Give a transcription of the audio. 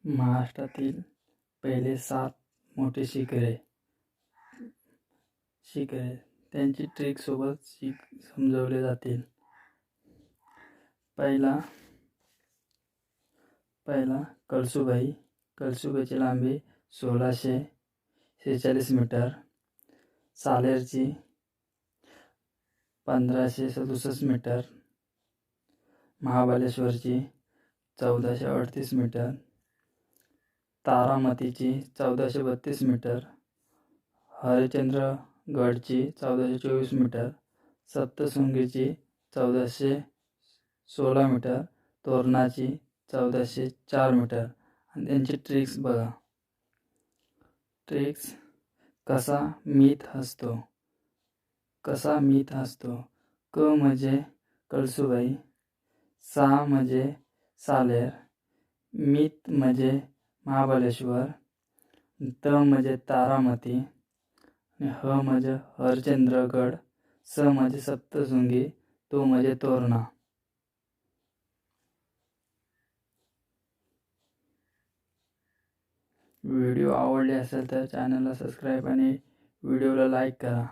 महाराष्ट्रातील पहिले 7 मोठे शिखरे त्यांची ट्रेकसोबत समजवले जातील. पहिला कळसूबाई. कळसूबाईची लांबी 1646 मीटर. सालेरची 1567 मीटर. महाबळेश्वरची 1438 मीटर. तारामतीची 1432 मीटर. हरिश्चंद्रगडची 1424 मीटर. सप्तशृंगीची 1416 मीटर. तोरणाची 1404 मीटर. आणि त्यांची ट्रेक्स बघा. ट्रेक्स कसा मीत हसतो. क म्हणजे कळसूबाई, सा म्हणजे सालेर, मीत म्हणजे महाबळेश्वर, त म्हणजे तारामती, ह म्हणजे हरिश्चंद्रगड, स म्हणजे सप्तशृंगी, तो म्हणजे तोरणा. व्हिडिओ आवडले असेल तर चॅनलला सबस्क्राईब आणि व्हिडिओला लाईक करा.